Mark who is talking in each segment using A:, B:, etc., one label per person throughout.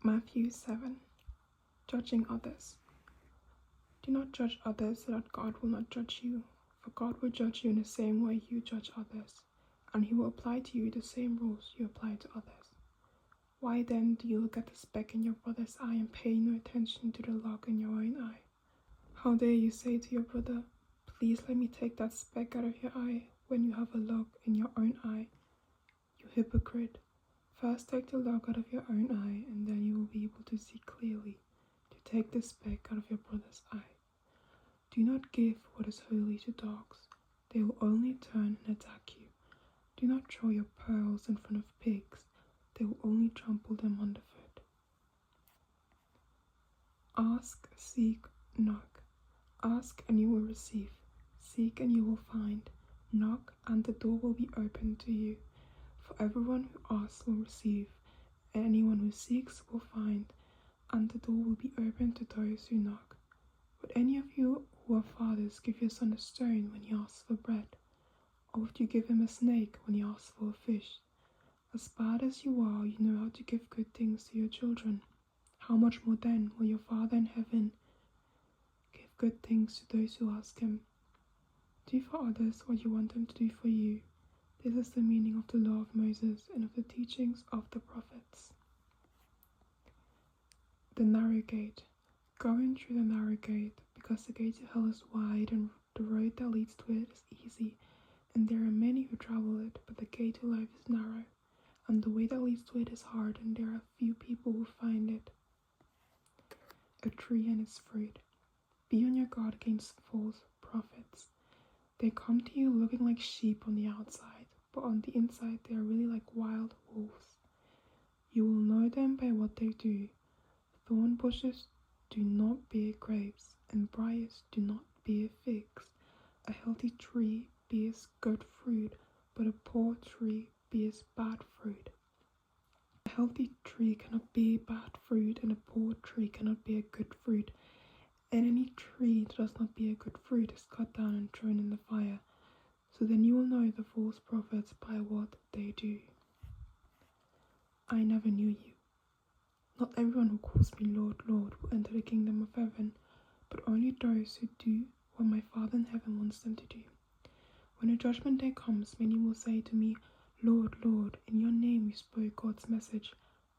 A: Matthew 7. Judging others. Do not judge others so that God will not judge you, for God will judge you in the same way you judge others, and he will apply to you the same rules you apply to others. Why then do you look at the speck in your brother's eye and pay no attention to the log in your own eye? How dare you say to your brother, "Please let me take that speck out of your eye," when you have a log in your own eye? You hypocrite! First take the log out of your own eye, and then you will be able to see clearly to take the speck out of your brother's eye. Do not give what is holy to dogs. They will only turn and attack you. Do not throw your pearls in front of pigs. They will only trample them underfoot. Ask, seek, knock. Ask and you will receive. Seek and you will find. Knock and the door will be opened to you. For everyone who asks will receive, and anyone who seeks will find, and the door will be opened to those who knock. Would any of you who are fathers give your son a stone when he asks for bread? Or would you give him a snake when he asks for a fish? As bad as you are, you know how to give good things to your children. How much more then will your Father in heaven give good things to those who ask him? Do for others what you want them to do for you. This is the meaning of the law of Moses and of the teachings of the prophets. The narrow gate. Go in through the narrow gate, because the gate to hell is wide and the road that leads to it is easy, and there are many who travel it, but the gate to life is narrow, and the way that leads to it is hard, and there are few people who find it. A tree and its fruit. Be on your guard against false prophets. They come to you looking like sheep on the outside, but on the inside they are really like wild wolves. You will know them by what they do. Thorn bushes do not bear grapes, and briars do not bear figs. A healthy tree bears good fruit, but a poor tree bears bad fruit. A healthy tree cannot bear bad fruit, and a poor tree cannot bear good fruit. And any tree that does not bear good fruit is cut down and thrown in the fire. So then you will know the false prophets by what they do. I never knew you. Not everyone who calls me Lord, Lord will enter the kingdom of heaven, but only those who do what my Father in heaven wants them to do. When the judgment day comes, many will say to me, "Lord, Lord, in your name we spoke God's message.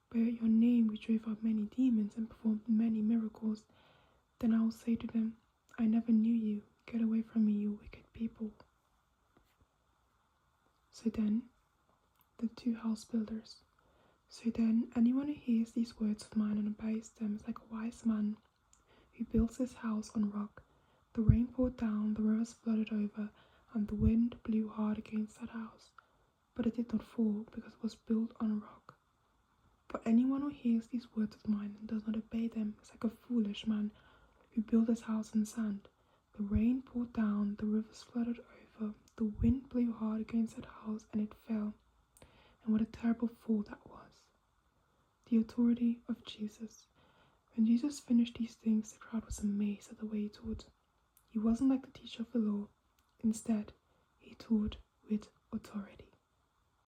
A: By your name we drove out many demons and performed many miracles." Then I will say to them, "I never knew you. Get away from me, you wicked people." So then, the two house builders. So then, anyone who hears these words of mine and obeys them is like a wise man who builds his house on rock. The rain poured down, the rivers flooded over, and the wind blew hard against that house. But it did not fall, because it was built on a rock. But anyone who hears these words of mine and does not obey them is like a foolish man who built his house on sand. The rain poured down, the rivers flooded over, the wind blew hard against that house, and it fell. And what a terrible fall that was. The authority of Jesus. When Jesus finished these things, the crowd was amazed at the way he taught. He wasn't like the teacher of the law. Instead, he taught with authority.